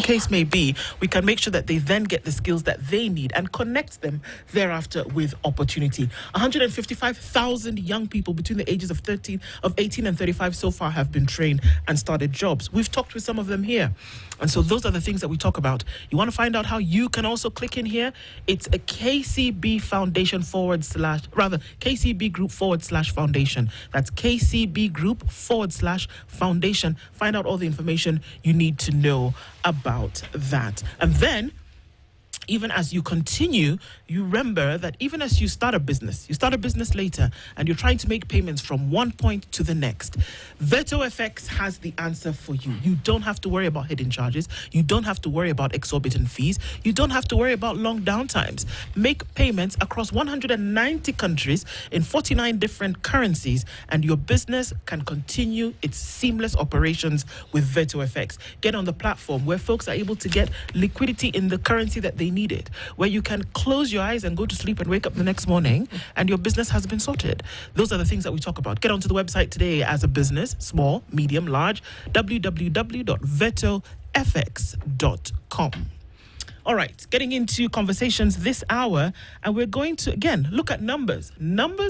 case may be, we can make sure that they then get the skills that they need and connect them thereafter with opportunity. 155,000 young people between the ages of 18 and 35 so far have been trained and started jobs. We've talked with some of them here. And so those are the things that we talk about. You want to find out how you can also click in here? It's a KCB Foundation KCB Group /foundation. That's KCB Group /foundation. Find out all the information you need to know about that. And then, even as you continue, you remember that even as you start a business later, and you're trying to make payments from one point to the next, VetoFX has the answer for you. You don't have to worry about hidden charges. You don't have to worry about exorbitant fees. You don't have to worry about long downtimes. Make payments across 190 countries in 49 different currencies, and your business can continue its seamless operations with VetoFX. Get on the platform where folks are able to get liquidity in the currency that they need it, where you can close your eyes and go to sleep and wake up the next morning and your business has been sorted. Those are the things that we talk about. Get onto the website today as a business, small, medium, large, www.vetofx.com. All right, getting into conversations this hour, and we're going to, again, look at numbers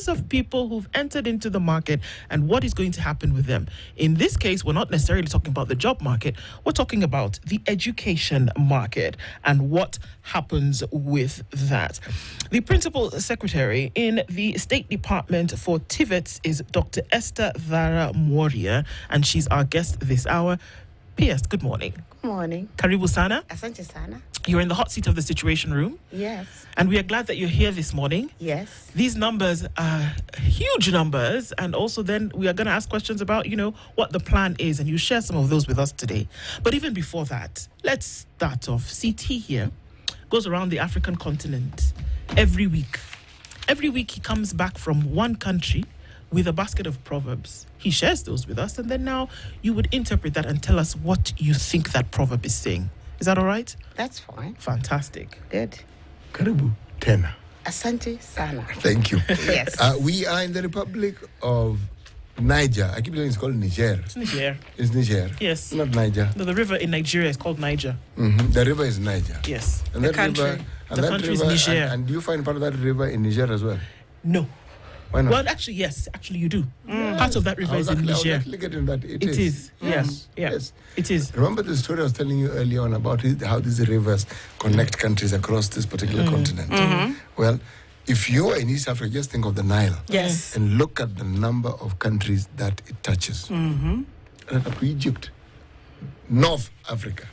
of people who've entered into the market and what is going to happen with them. In this case, we're not necessarily talking about the job market. We're talking about the education market and what happens with that. The principal secretary in the State Department for TVET is Dr. Esther Vara Moria, and she's our guest this hour. P.S. Good morning. Good morning. Karibu sana. Asante sana. You're in the hot seat of the Situation Room. Yes. And we are glad that you're here this morning. Yes. These numbers are huge numbers. And also then we are going to ask questions about, what the plan is. And you share some of those with us today. But even before that, let's start off. CT here goes around the African continent every week. Every week he comes back from one country with a basket of proverbs. He shares those with us, and then now you would interpret that and tell us what you think that proverb is saying. Is that all right? That's fine. Fantastic. Good. Karibu tena. Asante sana. Thank you. Yes. We are in the Republic of Niger. I keep saying it's called Niger. It's Niger. It's Niger. Yes. Not Niger. No, the river in Nigeria is called Niger. Mm-hmm. The river is Niger. Yes. And The that country. river, and The that country is river, Niger. And do you find part of that river in Niger as well? No. Why not? Well, actually, yes. Actually, you do. Part of that river is in I was Niger. actually getting that. It It is. Yes. Yeah. Yes. It is. Remember the story I was telling you earlier on about how these rivers connect countries across this particular continent? Well, if you are in East Africa, just think of the Nile. Yes. And look at the number of countries that it touches. And Egypt, North Africa.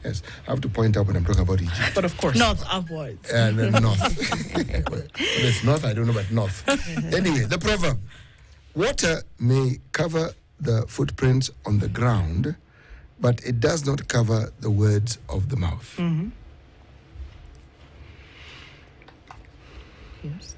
Yes, I have to point out when I'm talking about Egypt. But of course. North upwards. And north. Well, it's north, I don't know about north. Anyway, the proverb. Water may cover the footprints on the ground, but it does not cover the words of the mouth. Yes.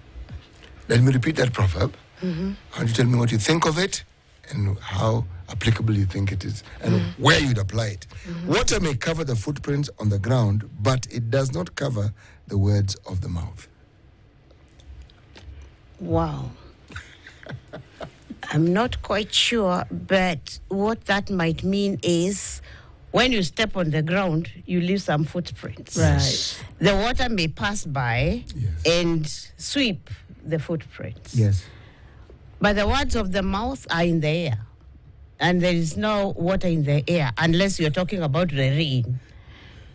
Let me repeat that proverb. And you tell me what you think of it and how applicable you think it is and where you'd apply it. Water may cover the footprints on the ground, but it does not cover the words of the mouth. Wow. I'm not quite sure, but what that might mean is when you step on the ground, you leave some footprints. Right. The water may pass by Yes. and sweep the footprints. Yes. But the words of the mouth are in the air. And there is no water in the air unless you're talking about the rain.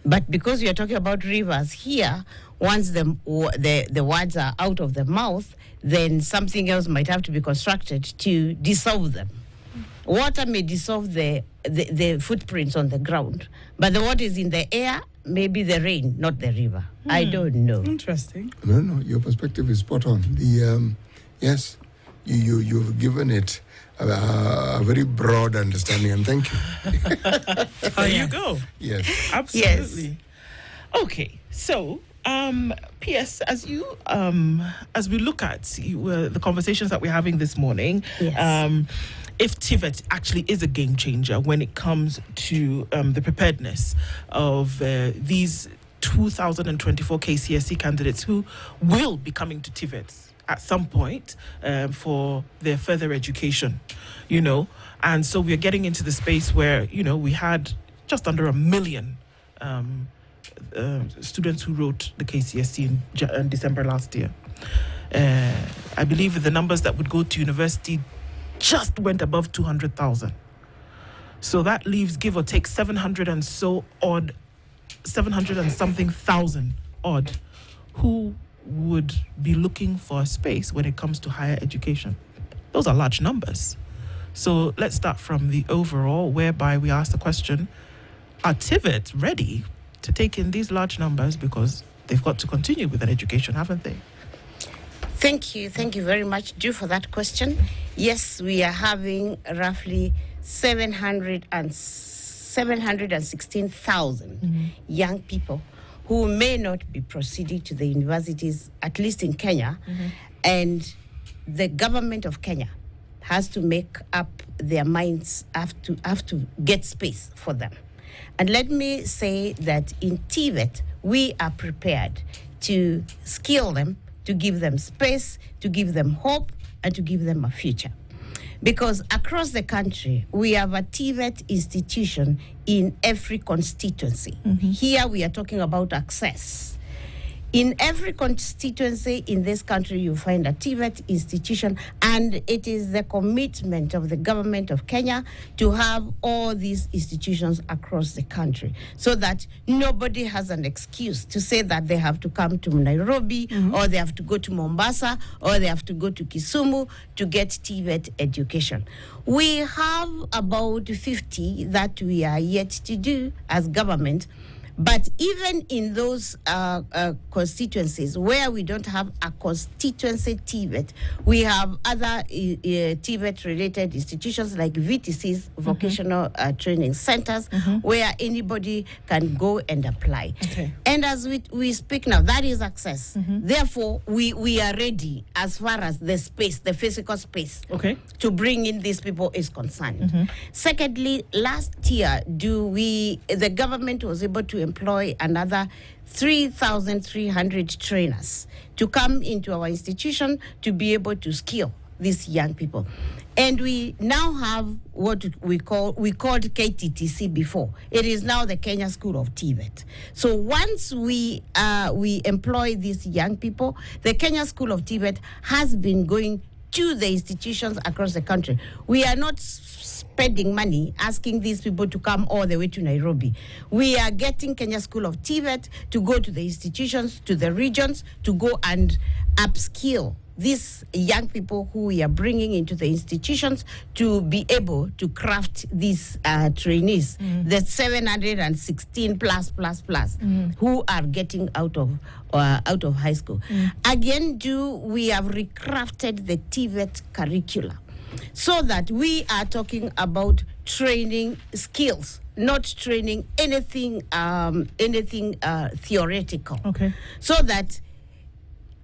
But because you're talking about rivers here, once the words are out of the mouth, then something else might have to be constructed to dissolve them. Water may dissolve the footprints on the ground, but the water is in the air, maybe the rain, not the river. I don't know. Interesting. No, your perspective is spot on. Yes, you've given it a very broad understanding, and thank you. There you go. Yes. Absolutely. Okay, so P.S. As we look at the conversations that we're having this morning, Yes. If TVET actually is a game changer when it comes to the preparedness of these 2024 KCSE candidates who will be coming to TVET at some point for their further education, and so we're getting into the space where, we had just under 1 million students who wrote the KCSE in December last year. I believe the numbers that would go to university just went above 200,000. So that leaves, give or take, 700 and something thousand odd who would be looking for a space when it comes to higher education. Those are large numbers. So let's start from the overall, whereby we ask the question, are TVET ready to take in these large numbers, because they've got to continue with an education, haven't they? Thank you very much, Drew, for that question. Yes, we are having roughly 716,000 young people who may not be proceeding to the universities, at least in Kenya, and the government of Kenya has to make up their minds, have to get space for them. And let me say that in TVET, we are prepared to skill them, to give them space, to give them hope, and to give them a future. Because across the country, we have a TVET institution in every constituency. Here we are talking about access. In every constituency in this country, you find a TVET institution, and it is the commitment of the government of Kenya to have all these institutions across the country, so that nobody has an excuse to say that they have to come to Nairobi, or they have to go to Mombasa, or they have to go to Kisumu to get TVET education. We have about 50 that we are yet to do as government. But even in those constituencies where we don't have a constituency TVET, we have other TVET-related institutions like VTCs, vocational training centers, where anybody can go and apply. Okay. And as we speak now, that is access. Therefore, we are ready as far as the space, the physical space, to bring in these people is concerned. Secondly, last year, the government was able to employ another 3,300 trainers to come into our institution to be able to skill these young people. And we now have what we called KTTC before. It is now the Kenya School of TVET. So once we employ these young people, the Kenya School of TVET has been going to the institutions across the country. We are not spending money asking these people to come all the way to Nairobi. We are getting Kenya School of TVET to go to the institutions, to the regions, to go and upskill these young people who we are bringing into the institutions to be able to craft these trainees, the 716 plus, who are getting out of high school. Again, we have recrafted the TVET curricula, so that we are talking about training skills, not training anything theoretical. So that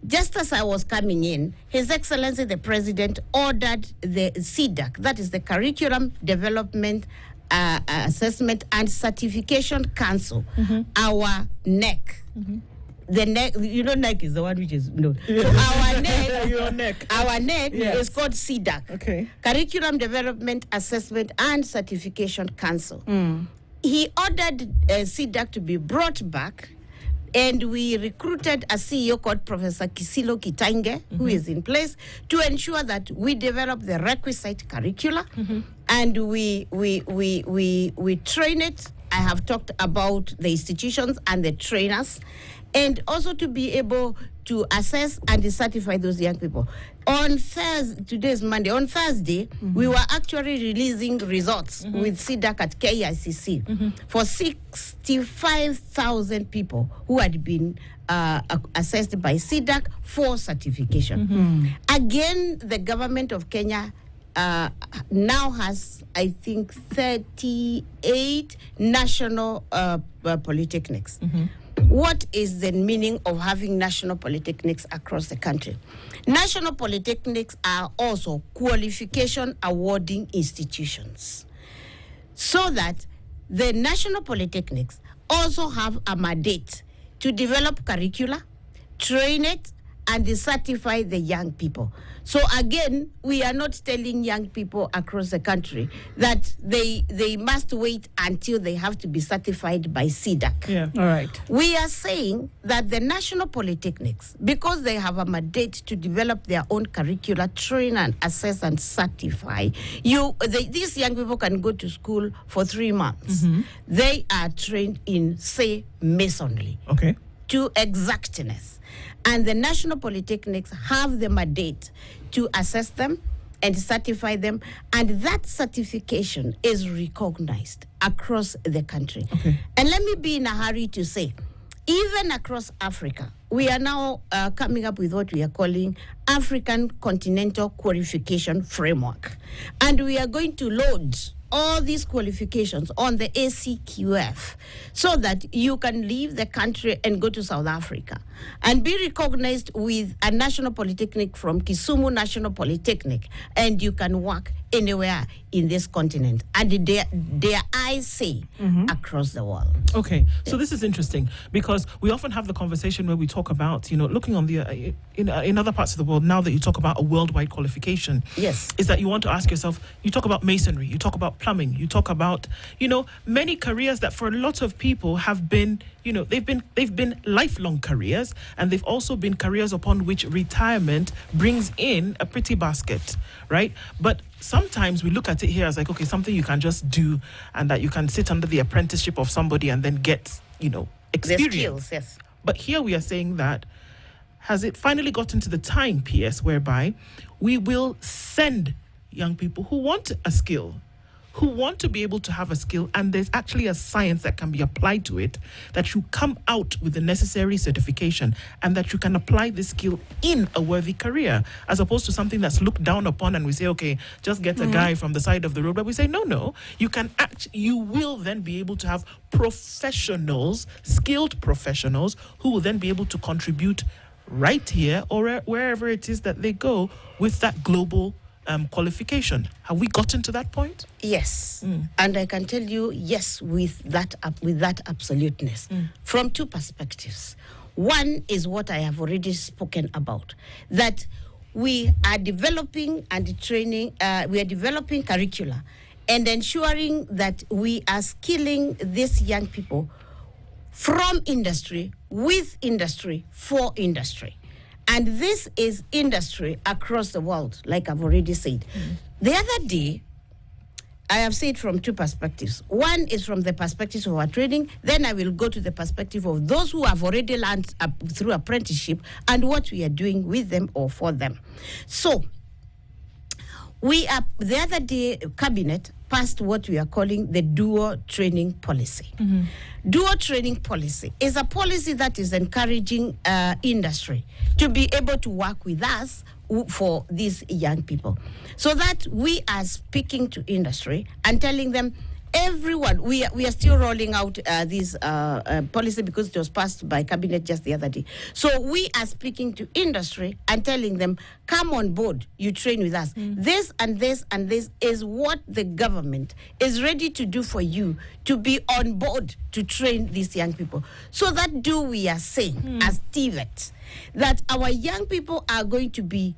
just as I was coming in, His Excellency the President ordered the CDAC, that is the Curriculum Development Assessment and Certification Council, our NEC. The NEC, NEC is the one which is no. So our NEC, our NEC is called CDAC, Curriculum Development Assessment and Certification Council. He ordered CDAC to be brought back, and we recruited a CEO called Professor Kisilo Kitange, who is in place, to ensure that we develop the requisite curricula, and we train it. I have talked about the institutions and the trainers, and also to be able to assess and certify those young people. On Thursday, today is Monday, on Thursday, we were actually releasing results with CDAC at KCSE for 65,000 people who had been assessed by CDAC for certification. Again, the government of Kenya now has, I think, 38 national polytechnics. What is the meaning of having national polytechnics across the country? National polytechnics are also qualification awarding institutions, so that the national polytechnics also have a mandate to develop curricula, train it, and certify the young people. So again, we are not telling young people across the country that they must wait until they have to be certified by CDAC. Yeah. All right. We are saying that the national polytechnics, because they have a mandate to develop their own curricula, train and assess and certify, these young people can go to school for 3 months. They are trained in, say, masonry. Okay. To exactness. And the national polytechnics have the mandate to assess them and certify them, and that certification is recognized across the country. Okay. And let me be in a hurry to say, even across Africa, we are now coming up with what we are calling African Continental Qualification Framework. And we are going to load all these qualifications on the ACQF so that you can leave the country and go to South Africa and be recognized with a national polytechnic from Kisumu National Polytechnic, and you can work anywhere in this continent. And their eyes say across the world. Okay, so this is interesting because we often have the conversation where we talk about, looking on the in other parts of the world, now that you talk about a worldwide qualification, Yes. is that you want to ask yourself, you talk about masonry, you talk about plumbing, you talk about, many careers that for a lot of people have been, they've been lifelong careers, and they've also been careers upon which retirement brings in a pretty basket, right? But sometimes we look at it here as like, okay, something you can just do, and that you can sit under the apprenticeship of somebody and then get, The experience. skills, yes. But here we are saying that, has it finally gotten to the time, PS, whereby we will send young people who want a skill, who want to be able to have a skill, and there's actually a science that can be applied to it, that you come out with the necessary certification and that you can apply this skill in a worthy career, as opposed to something that's looked down upon and we say, okay, just get a guy from the side of the road. But we say, no, you will then be able to have professionals, skilled professionals, who will then be able to contribute right here or wherever it is that they go with that global qualification. Have we gotten to that point? Yes, and I can tell you, yes, with that absoluteness, from two perspectives. One is what I have already spoken about, that we are developing and training, we are developing curricula and ensuring that we are skilling these young people from industry, with industry, for industry. And this is industry across the world, like I've already said. The other day, I have said from two perspectives. One is from the perspective of our training. Then I will go to the perspective of those who have already learned through apprenticeship and what we are doing with them or for them. So, the other day, Cabinet passed what we are calling the dual training policy. Dual training policy is a policy that is encouraging industry to be able to work with us for these young people. So that we are speaking to industry and telling them, everyone, we are still rolling out this policy because it was passed by Cabinet just the other day. So we are speaking to industry and telling them, come on board, you train with us. This and this and this is what the government is ready to do for you to be on board to train these young people. So that we are saying as TVET, that our young people are going to be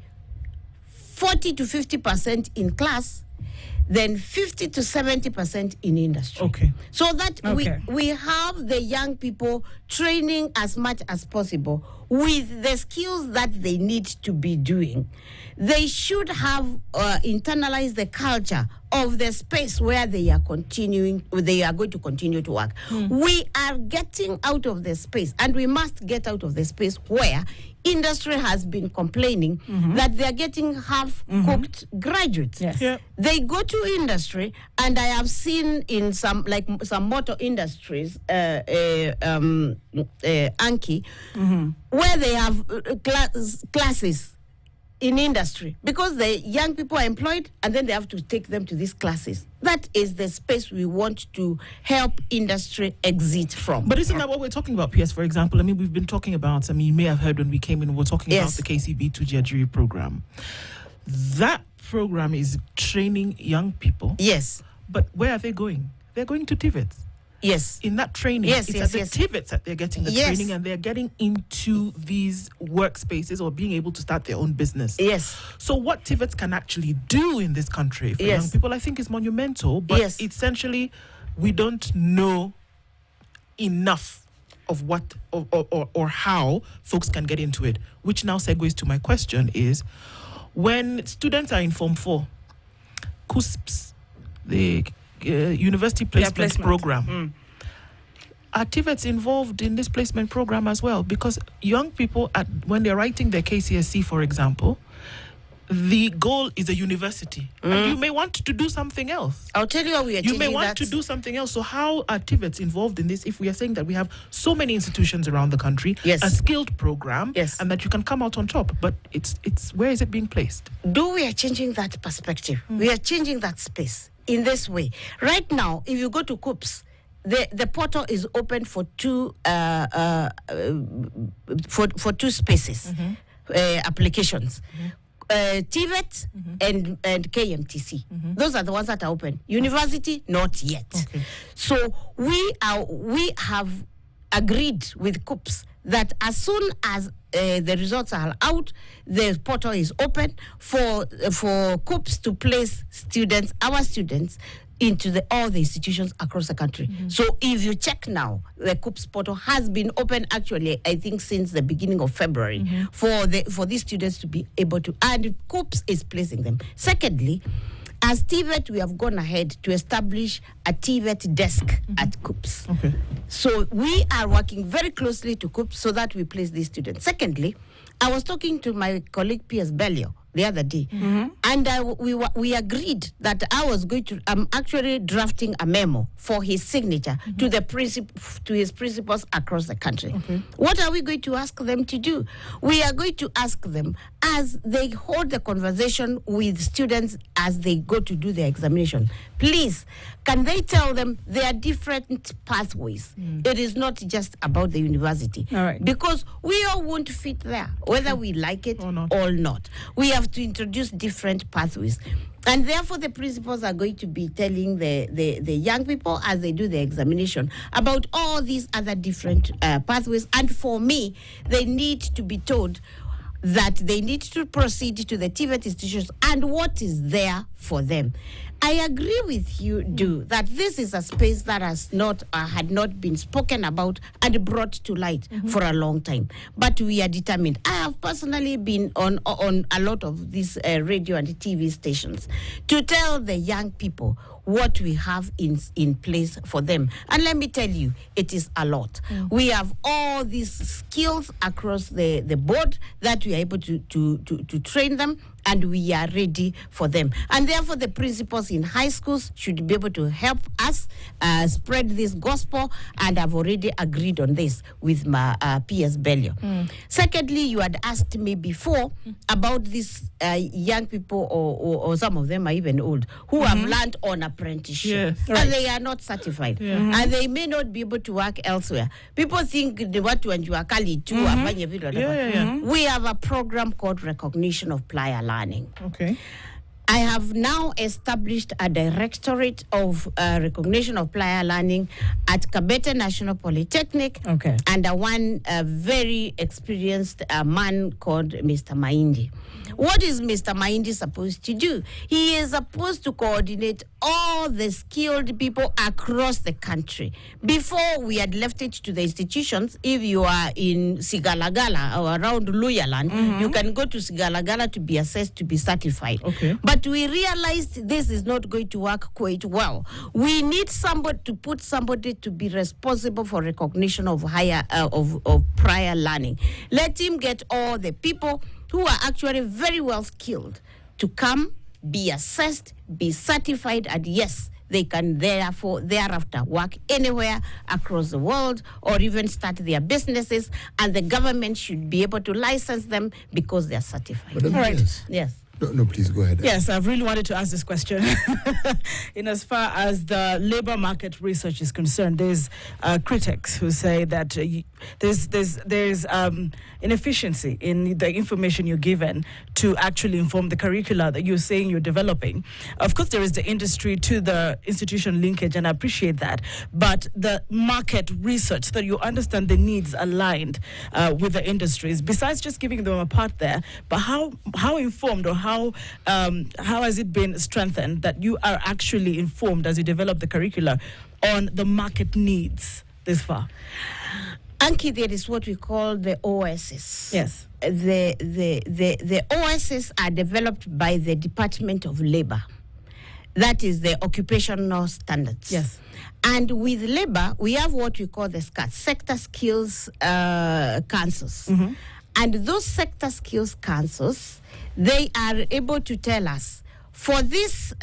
40 to 50% in class, then 50 to 70% in industry. Okay. So that we have the young people training as much as possible with the skills that they need to be doing. They should have internalized the culture of the space where they are going to continue to work. We are getting out of the space, and we must get out of the space where industry has been complaining that they are getting half-cooked graduates. Yes. Yeah. They go to industry, and I have seen in some motor industries, Anki, where they have classes in industry because the young people are employed, and then they have to take them to these classes. That is the space we want to help industry exit from. But isn't that what we're talking about, PS, for example? I mean, we've been talking about, you may have heard when we came in, we were talking about the KCB Tujiajiri program. That program is training young people. Yes. But where are they going? They're going to TVET. Yes. In that training, Yes, it's yes, at yes. the TVETs that they're getting the Yes. training, and they're getting into these workspaces or being able to start their own business. Yes. So what TVETs can actually do in this country for Yes. young people, I think, is monumental. But Yes. essentially, we don't know enough of what or how folks can get into it, which now segues to my question is, when students are in Form 4, CUSPs, the University Placement Program, are TVETs involved in this placement program as well? Because young people, when they're writing their KCSE, for example, the goal is a university. And you may want to do something else. I'll tell you how we are You may changing want that. to do something else. So how are TVETs involved in this if we are saying that we have so many institutions around the country, Yes. a skilled program, Yes. and that you can come out on top? But it's where is it being placed? We are changing that perspective. We are changing that space in this way. Right now, if you go to COOPS, the portal is open for two spaces, applications. TVET and KMTC. Those are the ones that are open. University, not yet. Okay. So we have agreed with COOPS that as soon as the results are out, the portal is open for COOPS to place our students into all the institutions across the country. So if you check now, the COOPS portal has been open actually, I think, since the beginning of February for these students to be able to, and COOPS is placing them. Secondly, as TVET, we have gone ahead to establish a TVET desk at COOPS. Okay. So we are working very closely to COOPS so that we place these students. Secondly, I was talking to my colleague Piers Bellio the other day, and we agreed that I'm actually drafting a memo for his signature to his principals across the country. Okay. What are we going to ask them to do? We are going to ask them, as they hold the conversation with students as they go to do their examination, please, can they tell them there are different pathways? It is not just about the university. All right. Because we all won't fit there, whether we like it Or not. or not. We have to introduce different pathways. And therefore, the principals are going to be telling the young people as they do the examination about all these other different pathways. And for me, they need to be told that they need to proceed to the TVET institutions and what is there for them. I agree with you, that this is a space that had not been spoken about and brought to light for a long time. But we are determined. I have personally been on a lot of these radio and TV stations to tell the young people what we have in place for them. And let me tell you, it is a lot. We have all these skills across the board that we are able to train them, and we are ready for them. And therefore, the principals in high schools should be able to help us spread this gospel, and I've already agreed on this with my Piers Bellio. Secondly, you had asked me before about these young people, or some of them are even old, who have learned on apprenticeship, Yes. and they are not certified, and they may not be able to work elsewhere. People think the watu wanjua kali tu wafanye vile wanataka. We have a program called Recognition of Prior Learning. Okay. I have now established a directorate of recognition of prior learning at Kabete National Polytechnic. Okay. And one very experienced man called Mr. Maindi. What is Mr. Maindi supposed to do? He is supposed to coordinate all the skilled people across the country. Before, we had left it to the institutions. If you are in Sigalagala or around Luyaland, you can go to Sigalagala to be assessed, to be certified. Okay. But we realized this is not going to work quite well. We need somebody to be responsible for recognition of of prior learning. Let him get all the people who are actually very well skilled to come, be assessed, be certified, and yes, they can thereafter work anywhere across the world or even start their businesses, and the government should be able to license them because they are certified. But All right. yes. Yes. No, please go ahead. Yes, I've really wanted to ask this question. In as far as the labor market research is concerned, there's critics who say that there's inefficiency in the information you're given to actually inform the curricula that you're saying you're developing. Of course, there is the industry to the institution linkage, and I appreciate that. But the market research, so that you understand the needs aligned with the industries, besides just giving them a part there, but how informed, or how has it been strengthened that you are actually informed as you develop the curricula on the market needs this far? Anki, there is what we call the OSs. Yes. The OSs are developed by the Department of Labor. That is the occupational standards. Yes. And with labor, we have what we call the SCAS, Sector Skills Councils. Mm-hmm. And those sector skills councils, they are able to tell us, for this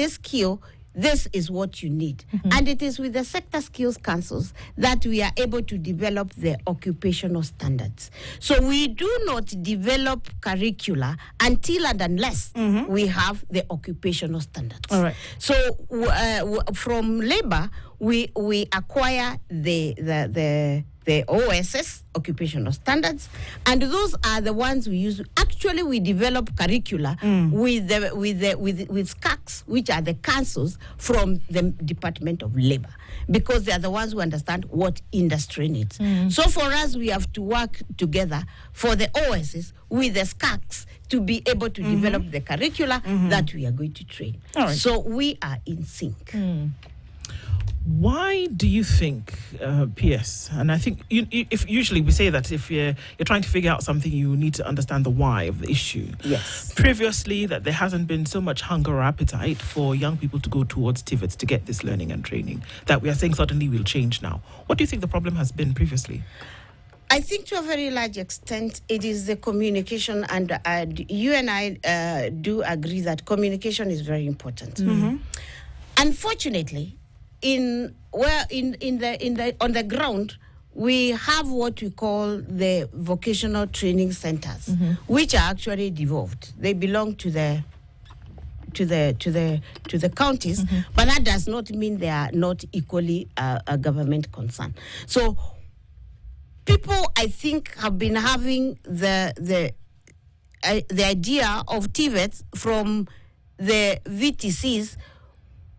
skill, this is what you need. Mm-hmm. And it is with the sector skills councils that we are able to develop the occupational standards. So we do not develop curricula until and unless we have the occupational standards. All right. So from labor, we acquire the OSS, occupational standards, and those are the ones we use. Actually, we develop curricula with SCACs, which are the councils from the Department of Labor, because they are the ones who understand what industry needs. So for us, we have to work together for the OSS with the SCACs to be able to develop the curricula that we are going to train. All right. So we are in sync. Why do you think, PS, and I think if usually we say that if you're trying to figure out something, you need to understand the why of the issue. Yes. Previously, that there hasn't been so much hunger or appetite for young people to go towards TVETs to get this learning and training, that we are saying suddenly will change now. What do you think the problem has been previously? I think to a very large extent, it is the communication, and you and I do agree that communication is very important. Unfortunately, on the ground, we have what we call the vocational training centers, which are actually devolved. They belong to the counties, but that does not mean they are not equally a government concern. So people, I think, have been having the idea of TVETs from the VTCs,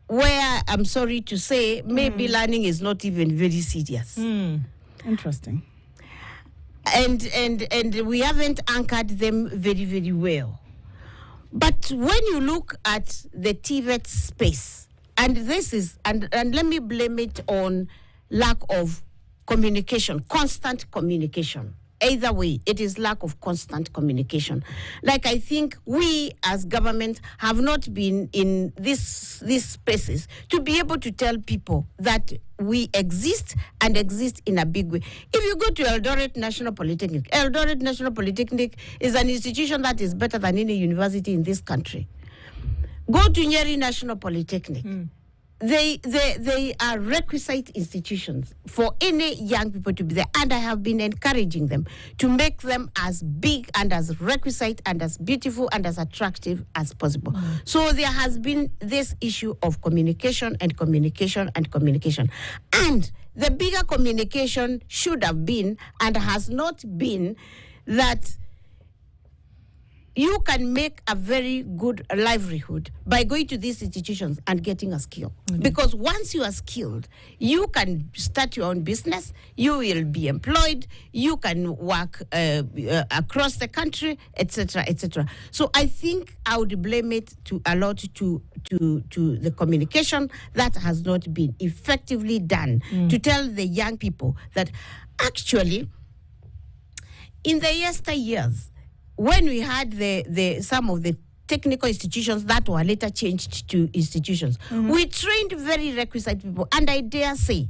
where I'm sorry to say, maybe learning is not even very serious. Interesting. And we haven't anchored them very, very well. But when you look at the TVET space, and this is, and let me blame it on lack of communication, constant communication. Either way, it is lack of constant communication. Like, I think we as government have not been in these spaces to be able to tell people that we exist, and exist in a big way. If you go to Eldoret National Polytechnic is an institution that is better than any university in this country. Go to Nyeri National Polytechnic. They are requisite institutions for any young people to be there, and I have been encouraging them to make them as big and as requisite and as beautiful and as attractive as possible. So there has been this issue of communication and communication and communication. And the bigger communication should have been, and has not been, that you can make a very good livelihood by going to these institutions and getting a skill. Because once you are skilled, you can start your own business, you will be employed, you can work across the country, etc., etc. So I think I would blame it a lot to the communication that has not been effectively done to tell the young people that actually, in the yesteryears, when we had some of the technical institutions that were later changed to institutions, we trained very requisite people. And I dare say,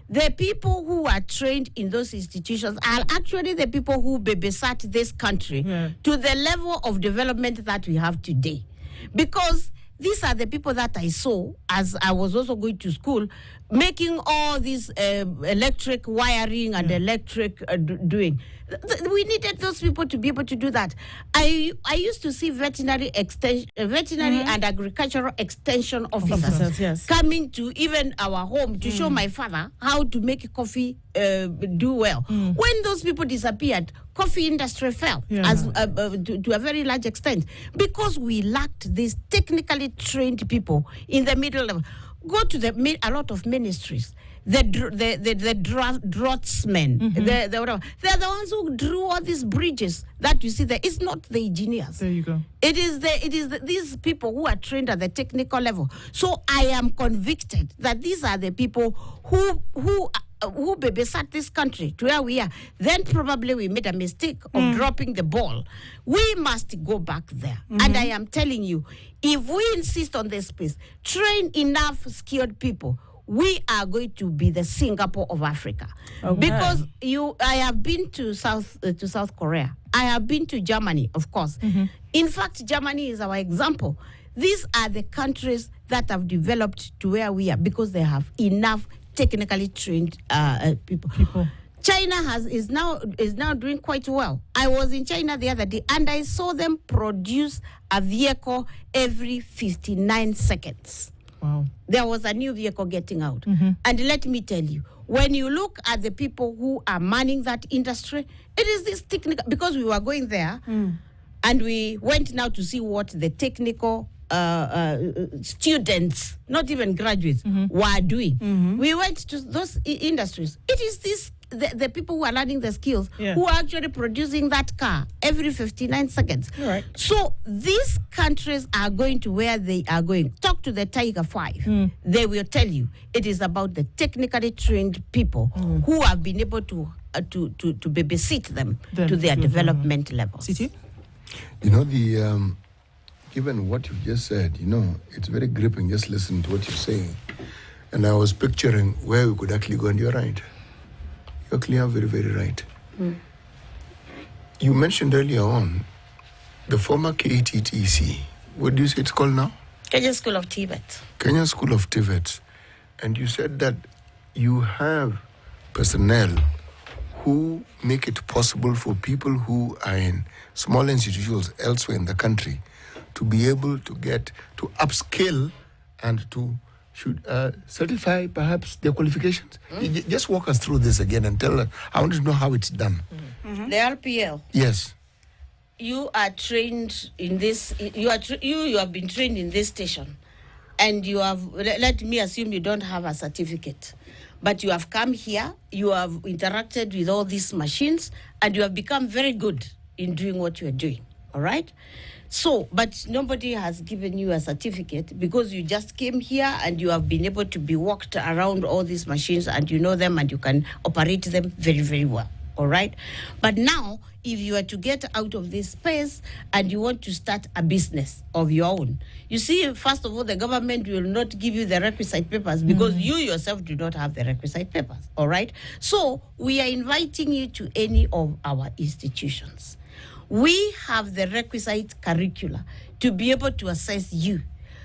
the people who are trained in those institutions are actually the people who babysat this country to the level of development that we have today. Because these are the people that I saw as I was also going to school, making all this electric wiring and electric doing. We needed those people to be able to do that. I used to see veterinary and agricultural extension officers coming to even our home to show my father how to make coffee do well. When those people disappeared, coffee industry fell to a very large extent because we lacked these technically trained people in the middle level. Go to a lot of ministries. The draftsmen, they're the ones who drew all these bridges that you see there. It's not the engineers. There you go. It is these people who are trained at the technical level. So I am convicted that these are the people who babysat this country to where we are. Then probably we made a mistake of dropping the ball. We must go back there. And I am telling you, if we insist on this piece, train enough skilled people, we are going to be the Singapore of Africa. Okay. Because I have been to South Korea. I have been to Germany, of course. In fact, Germany is our example. These are the countries that have developed to where we are because they have enough technically trained people. China is now doing quite well. I was in China the other day and I saw them produce a vehicle every 59 seconds. Wow. There was a new vehicle getting out. And let me tell you, when you look at the people who are manning that industry, it is this technical, because we were going there and we went now to see what the technical students, not even graduates, were doing. We went to those industries. It is this the people who are learning the skills who are actually producing that car every 59 seconds. Right. So these countries are going to where they are going. Talk to the Tiger 5. They will tell you it is about the technically trained people who have been able to babysit them to their development levels. You know, given what you just said, it's very gripping just listening to what you're saying. And I was picturing where we could actually go, and you're right. You're clear, very, very right. You mentioned earlier on the former KTTC. What do you say it's called now? Kenya School of TVET. Kenya School of TVET. And you said that you have personnel who make it possible for people who are in small institutions elsewhere in the country to be able to get to upskill and to certify perhaps their qualifications. Just walk us through this again and tell us. I want to know how it's done. The RPL. Yes. You are trained in this. You have been trained in this station, and you have. Let me assume you don't have a certificate, but you have come here. You have interacted with all these machines, and you have become very good in doing what you are doing. All right. So, but nobody has given you a certificate because you just came here and you have been able to be walked around all these machines and you know them and you can operate them very, very well. All right. But now, if you are to get out of this space and you want to start a business of your own, you see, first of all, the government will not give you the requisite papers because you yourself do not have the requisite papers. All right. So we are inviting you to any of our institutions. We have the requisite curricula to be able to assess you.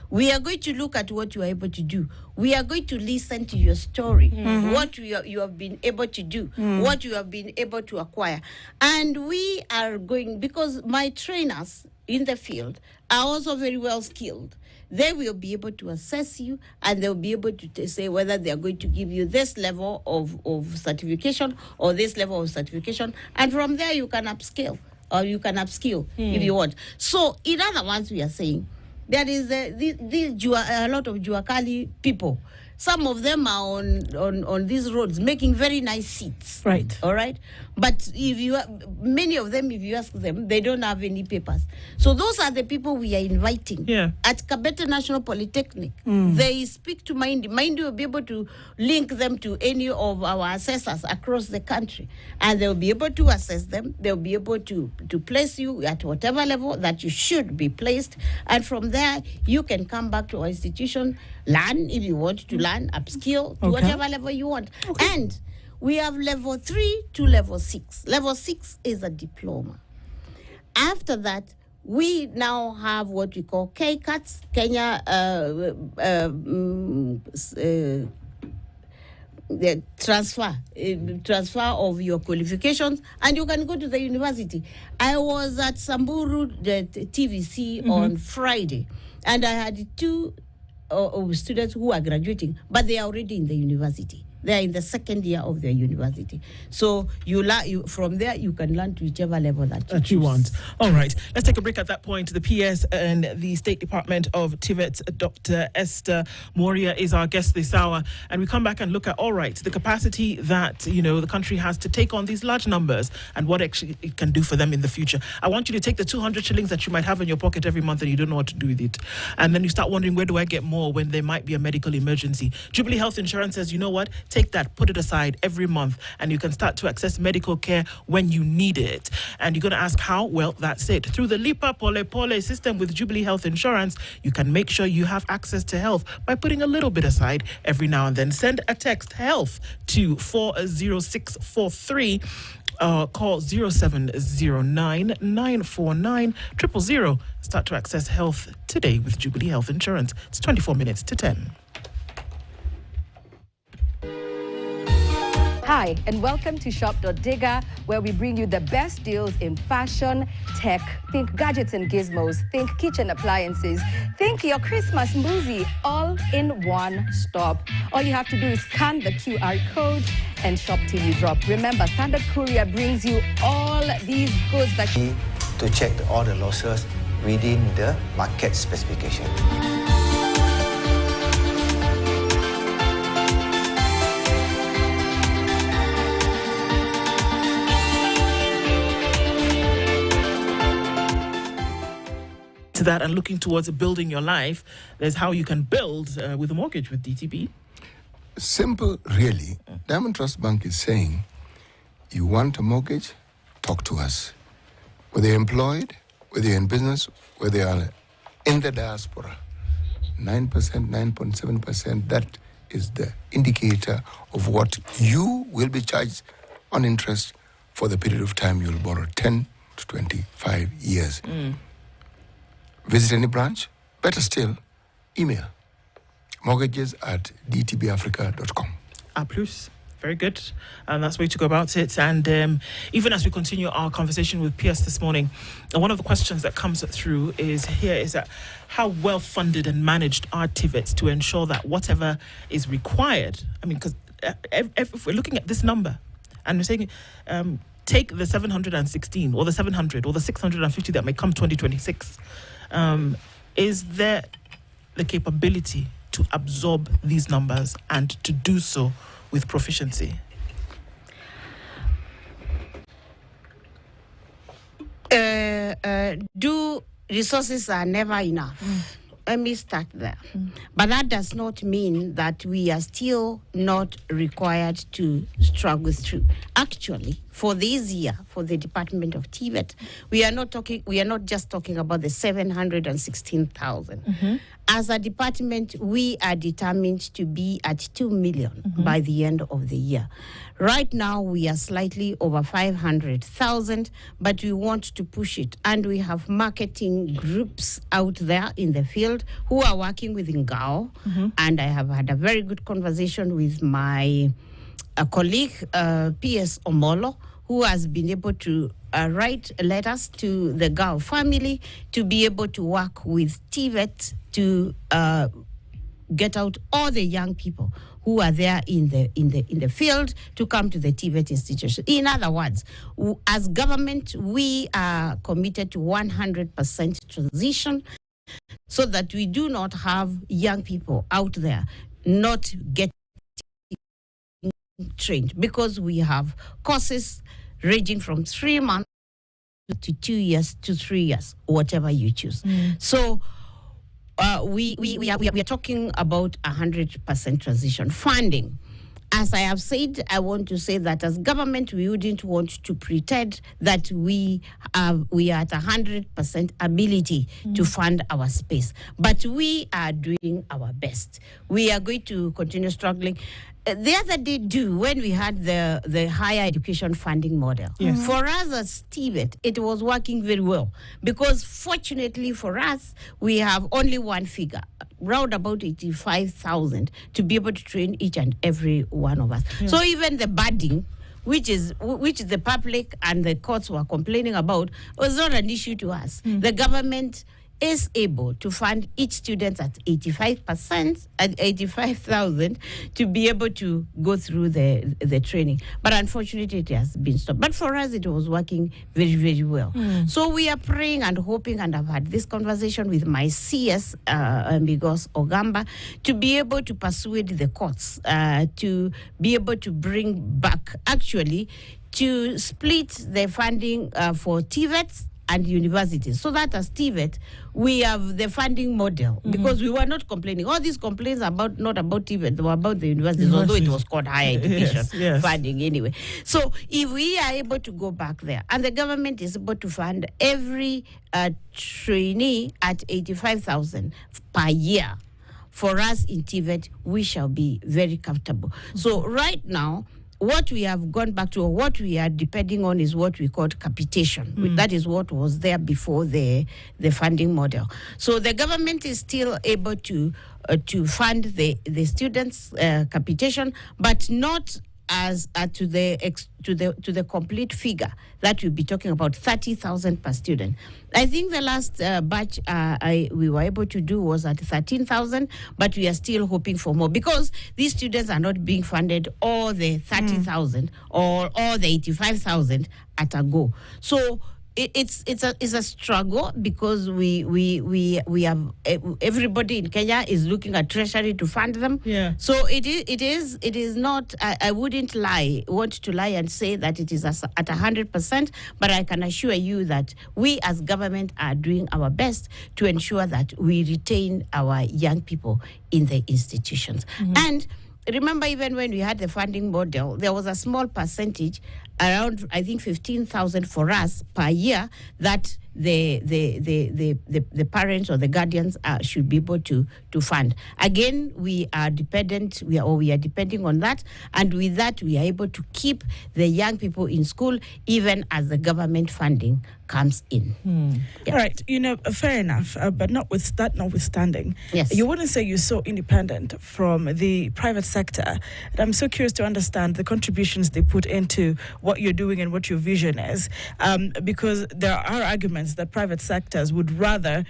We are going to look at what you are able to do. We are going to listen to your story, what you have been able to do, what you have been able to acquire. And we are going, because my trainers in the field are also very well skilled. They will be able to assess you and they'll be able to say whether they are going to give you this level of certification or this level of certification. And from there you can upscale. Or you can upskill if you want. So, in other words, we are saying there is a lot of Juakali people. Some of them are on these roads making very nice seats. Right. All right. But many of them, if you ask them, they don't have any papers. So those are the people we are inviting. At Kabete National Polytechnic. They speak to Mindy. Mindy will be able to link them to any of our assessors across the country. And they'll be able to assess them. They'll be able to place you at whatever level that you should be placed. And from there, you can come back to our institution, learn if you want to learn, upskill to whatever level you want. And we have level 3 to level 6. Level 6 is a diploma. After that, we now have what we call K-cuts, Kenya the transfer of your qualifications, and you can go to the university. I was at Samburu, the TVC, on Friday, and I had two students who are graduating, but they are already in the university. They are in the second year of their university. So from there, you can learn to whichever level that you want. All right. Let's take a break at that point. The PS and the State Department of TVET, Dr. Esther Moria, is our guest this hour. And we come back and look at, all right, the capacity that, the country has to take on these large numbers and what actually it can do for them in the future. I want you to take the 200 shillings that you might have in your pocket every month and you don't know what to do with it. And then you start wondering, where do I get more when there might be a medical emergency? Jubilee Health Insurance says, you know what? Take that, put it aside every month, and you can start to access medical care when you need it. And you're going to ask how? Well, that's it. Through the Lipa Pole Pole system with Jubilee Health Insurance, you can make sure you have access to health by putting a little bit aside every now and then. Send a text HEALTH to 40643. Call 0709 949 000. Start to access health today with Jubilee Health Insurance. It's 24 minutes to 10. Hi, and welcome to Shop.Digga, where we bring you the best deals in fashion, tech, think gadgets and gizmos, think kitchen appliances, think your Christmas smoothie, all in one stop. All you have to do is scan the QR code and shop till you drop. Remember, Standard Courier brings you all these goods that you to check all the losses within the market specification. To that and looking towards building your life, there's how you can build with a mortgage with DTB. Simple, really. Diamond Trust Bank is saying, you want a mortgage, talk to us. Whether you're employed, whether you're in business, whether you're in the diaspora, 9%, 9.7%, that is the indicator of what you will be charged on interest for the period of time you'll borrow, 10 to 25 years. Visit any branch. Better still, email mortgages@dtbafrica.com. Plus. Very good. And that's the way to go about it. And even as we continue our conversation with PS this morning, one of the questions that comes through is that how well funded and managed are TVETs to ensure that whatever is required, because if we're looking at this number and we're saying, take the 716 or the 700 or the 650 that may come 2026, is there the capability to absorb these numbers and to do so with proficiency? Resources are never enough. Let me start there. But that does not mean that we are still not required to struggle through. Actually, for this year, for the Department of TVET, we are not just talking about the 716,000. As a department, we are determined to be at 2 million by the end of the year. Right now, we are slightly over 500,000, but we want to push it. And we have marketing groups out there in the field who are working with Ngao. And I have had a very good conversation with my colleague, PS Omolo, who has been able to write letters to the Ngao family to be able to work with TVET to get out all the young people who are there in the field to come to the TVET institution. In other words, as government, we are committed to 100% transition so that we do not have young people out there not getting trained, because we have courses ranging from 3 months to 2 years to 3 years, whatever you choose. So we are talking about 100% transition funding. As I have said, I want to say that as government, we wouldn't want to pretend that we are at 100% ability to fund our space. But we are doing our best. We are going to continue struggling. the other day, when we had the higher education funding model, for us as TVET, it was working very well because fortunately for us, we have only one figure, round about 85,000, to be able to train each and every one of us. So even the budding, which the public and the courts were complaining about, was not an issue to us. The government is able to fund each student at 85%, at 85,000, to be able to go through the training. But unfortunately, it has been stopped. But for us, it was working very, very well. So we are praying and hoping, and I've had this conversation with my CS, Amigos Ogamba, to be able to persuade the courts to be able to bring back, actually, to split the funding for TVETs and universities, so that as TVET, we have the funding model, because we were not complaining. All these complaints about not about TVET, they were about the universities, although it was called higher education funding anyway. So if we are able to go back there, and the government is able to fund every trainee at 85,000 per year, for us in TVET, we shall be very comfortable. So right now, what we have gone back to, or what we are depending on, is what we call capitation. That is what was there before the funding model. So the government is still able to fund the students' capitation, but not as to the complete figure that we'll be talking about, 30,000 per student. I think the last batch we were able to do was at 13,000, but we are still hoping for more, because these students are not being funded all the 30,000 or all the 85,000 at a go. So it's a struggle, because we have everybody in Kenya is looking at Treasury to fund them. So it is not. I wouldn't want to lie and say that it is at 100%, but I can assure you that we as government are doing our best to ensure that we retain our young people in the institutions. And remember, even when we had the funding model, there was a small percentage, around, I think, 15,000 for us per year, that the parents or the guardians should be able to fund. Again, we are dependent. We are depending on that, and with that, we are able to keep the young people in school, even as the government funding comes in. All right, fair enough. But notwithstanding, you wouldn't say you're so independent from the private sector. And I'm so curious to understand the contributions they put into what you're doing and what your vision is, because there are arguments that private sectors would rather,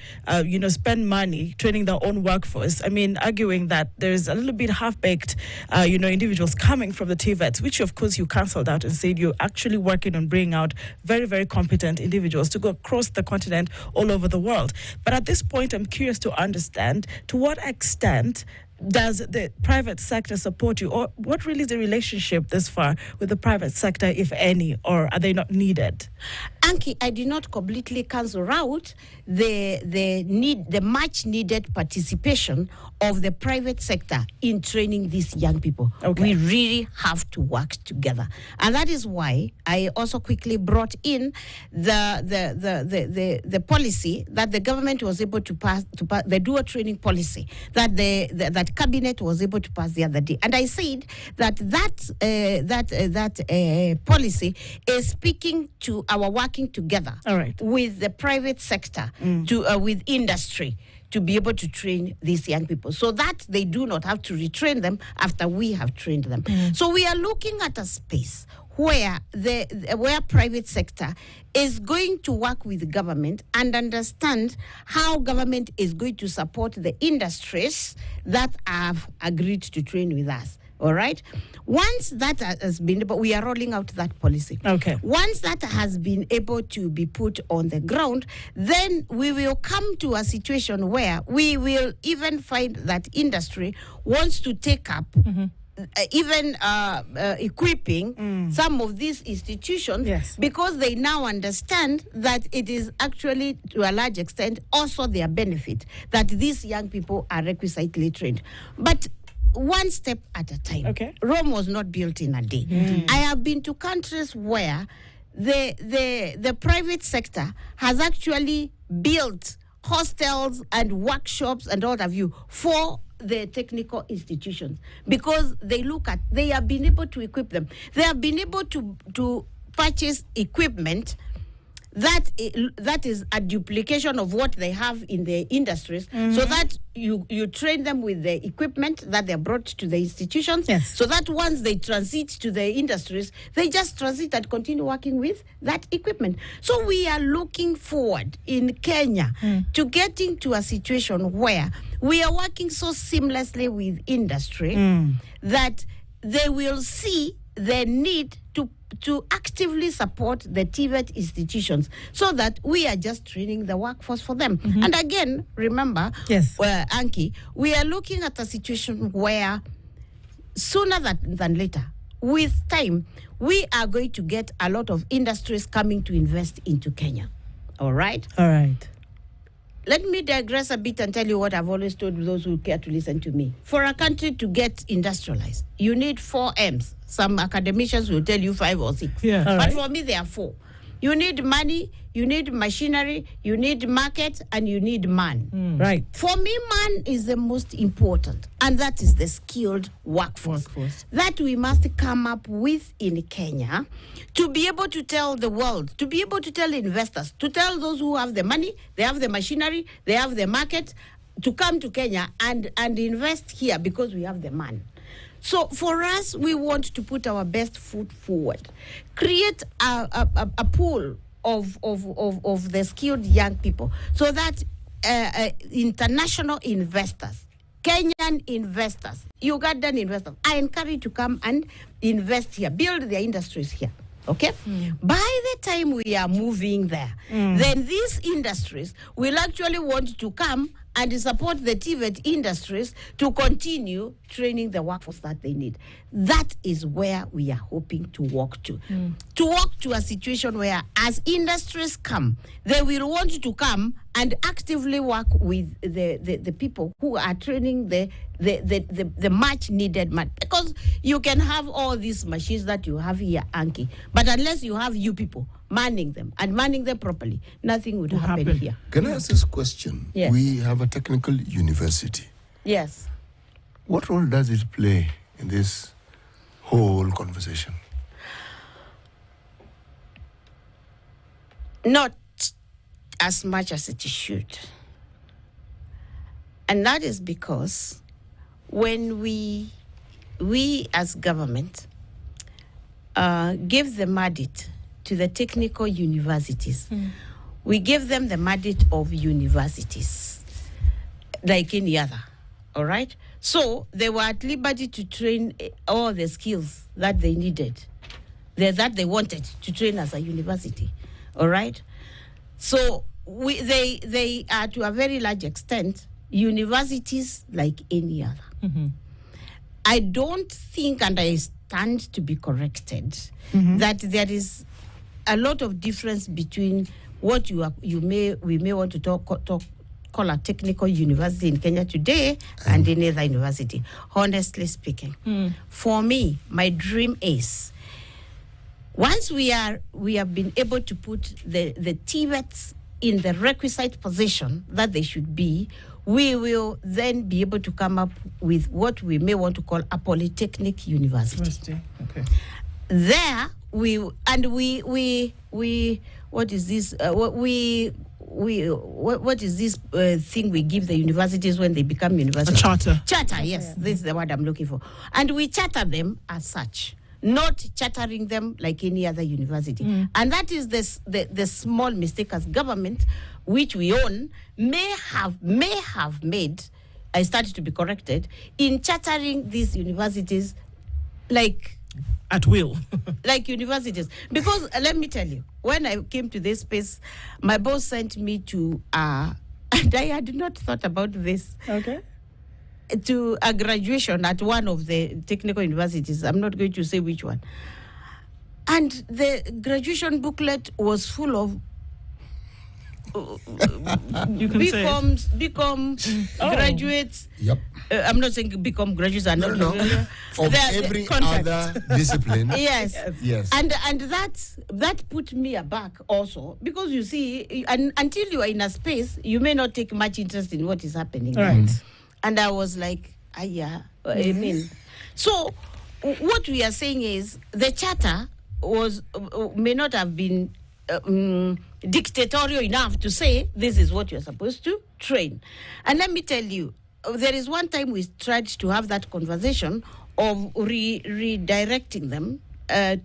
spend money training their own workforce. I mean, arguing that there's a little bit half-baked, individuals coming from the TVETs, which of course you cancelled out and said you're actually working on bringing out very, very competent individuals to go across the continent, all over the world. But at this point, I'm curious to understand, to what extent does the private sector support you, or what really is the relationship this far with the private sector, if any, or are they not needed? Anki, I do not completely cancel out the much needed participation of the private sector in training these young people. We really have to work together, and that is why I also quickly brought in the policy that the government was able to pass the dual training policy that that cabinet was able to pass the other day, and I said that policy is speaking to our working together with the private sector, with industry, to be able to train these young people, so that they do not have to retrain them after we have trained them. So we are looking at a space where where private sector is going to work with government and understand how government is going to support the industries that have agreed to train with us. All right. Once that has been, but we are rolling out that policy. Once that has been able to be put on the ground, then we will come to a situation where we will even find that industry wants to take up even equipping some of these institutions, because they now understand that it is actually, to a large extent, also their benefit that these young people are requisitely trained. But one step at a time. Rome was not built in a day. I have been to countries where the private sector has actually built hostels and workshops and all of you for the technical institutions, because they have been able to equip them. They have been able to purchase equipment that is a duplication of what they have in the industries, so that you train them with the equipment that they're brought to the institutions, so that once they transit to the industries, they just transit and continue working with that equipment. So we are looking forward in Kenya to getting to a situation where we are working so seamlessly with industry that they will see the need to actively support the TVET institutions, so that we are just training the workforce for them. And again, remember, Anki, we are looking at a situation where sooner than later, with time, we are going to get a lot of industries coming to invest into Kenya. All right? All right. Let me digress a bit and tell you what I've always told those who care to listen to me. For a country to get industrialized, you need 4 M's. Some academicians will tell you 5 or 6. Yeah. But for me, there are 4. You need money, you need machinery, you need market, and you need man. Right. For me, man is the most important, and that is the skilled workforce that we must come up with in Kenya to be able to tell the world, to be able to tell investors, to tell those who have the money, they have the machinery, they have the market, to come to Kenya and invest here because we have the man. So for us, we want to put our best foot forward, create a pool of the skilled young people, so that international investors, Kenyan investors, Ugandan investors are encouraged to come and invest here, build their industries here. Okay? By the time we are moving there, then these industries will actually want to come and support the TVET industries to continue training the workforce that they need. That is where we are hoping to walk to. To walk to a situation where, as industries come, they will want to come and actively work with the people who are training the much needed man. Because you can have all these machines that you have here, Anki, but unless you have you people manning them and manning them properly, nothing would happen here. Can I ask this question? Yes. We have a technical university. Yes. What role does it play in this whole conversation? Not as much as it should. And that is because when we as government give the mandate to the technical universities, we give them the mandate of universities, like any other, all right? So they were at liberty to train all the skills that they needed, that they wanted to train as a university, all right? So they are, to a very large extent, universities like any other. I don't think, and I stand to be corrected, that there is a lot of difference between what we may want to call a technical university in Kenya today and any other university. Honestly speaking, for me, my dream is, once we have been able to put the TVETs in the requisite position that they should be, we will then be able to come up with what we may want to call a polytechnic university. Okay. There what is this? What is this thing we give the universities when they become universities? A charter. Charter, yes. This is the word I'm looking for. And we charter them as such, not chartering them like any other university. And that is the small mistake as government, which we own, may have made, I started to be corrected, in chartering these universities like... At will. Like universities. Because let me tell you, when I came to this space, my boss sent me to, and I had not thought about this. Okay. To a graduation at one of the technical universities. I'm not going to say which one. And the graduation booklet was full of You can become graduates. Yep. I'm not saying become graduates. Are not Of every other discipline. Yes. Yes. And that put me aback also, because you see, until you are in a space, you may not take much interest in what is happening. Right. And I was like, yeah, I mean. So what we are saying is the charter may not have been dictatorial enough to say this is what you're supposed to train. And let me tell you, there is one time we tried to have that conversation of redirecting them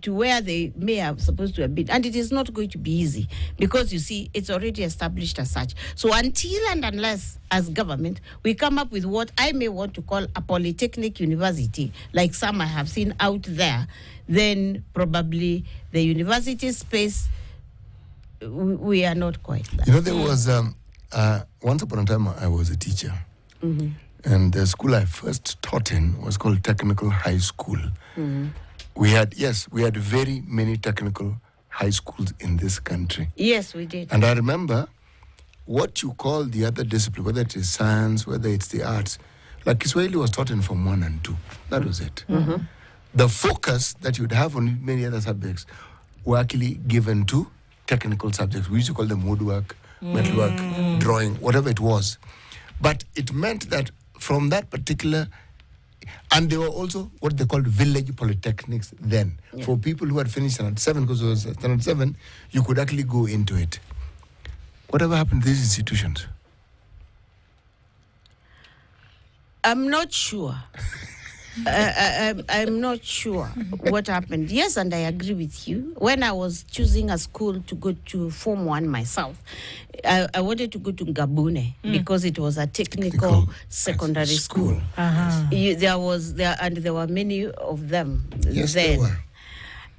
to where they may have supposed to have been. And it is not going to be easy because, you see, it's already established as such. So until and unless, as government, we come up with what I may want to call a polytechnic university, like some I have seen out there, then probably the university space, we are not quite there. You know, there was, once upon a time, I was a teacher. Mm-hmm. And the school I first taught in was called Technical High School. Mm-hmm. We had very many technical high schools in this country. Yes, we did. And I remember what you call the other discipline, whether it is science, whether it's the arts, like Kiswahili was taught in Form 1 and 2. That was it. Mm-hmm. The focus that you'd have on many other subjects were actually given to technical subjects. We used to call them woodwork, metalwork, drawing, whatever it was. But it meant that from that particular... And there were also what they called village polytechnics then. Yeah. For people who had finished Standard 7, because it was Standard 7, you could actually go into it. Whatever happened to these institutions? I'm not sure. I'm not sure what happened. Yes, and I agree with you. When I was choosing a school to go to Form 1 myself, I wanted to go to Ngabune because it was a technical secondary school. Uh-huh. There were many of them. Yes, then. there were.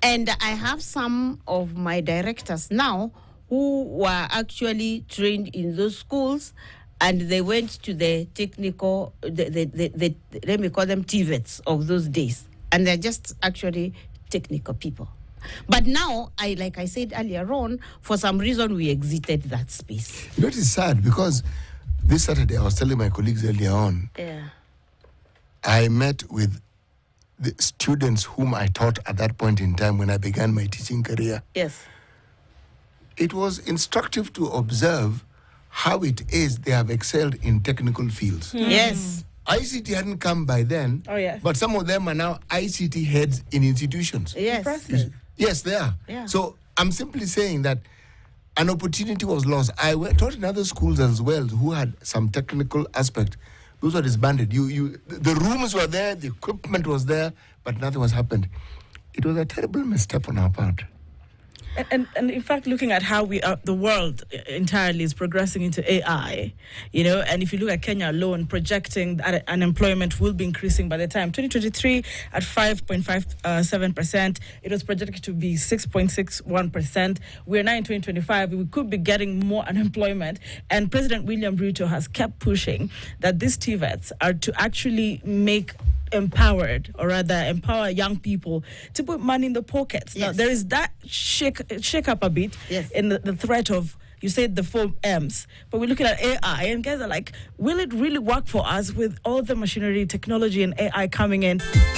And I have some of my directors now who were actually trained in those schools, and they went to the technical, let me call them TVETs of those days. And they're just actually technical people. But now, like I said earlier on, for some reason we exited that space. You know, it is sad because this Saturday, I was telling my colleagues earlier on, I met with the students whom I taught at that point in time when I began my teaching career. Yes. It was instructive to observe how it is they have excelled in technical fields. Yes. ICT hadn't come by then, but some of them are now ICT heads in institutions. Yes. Impressive. Yes, they are. Yeah. So I'm simply saying that an opportunity was lost. I taught in other schools as well who had some technical aspect. Those were disbanded. The rooms were there, the equipment was there, but nothing was happened. It was a terrible misstep on our part. And in fact, looking at how the world entirely is progressing into AI, and if you look at Kenya alone, projecting that unemployment will be increasing by the time 2023 at 5.57%. It was projected to be 6.61%. We're now in 2025. We could be getting more unemployment. And President William Ruto has kept pushing that these TVETs are to actually empower young people to put money in the pockets. Yes. Now, there is that shake up a bit in the threat of, you said the 4 M's, but we're looking at AI, and guys are like, will it really work for us with all the machinery, technology, and AI coming in?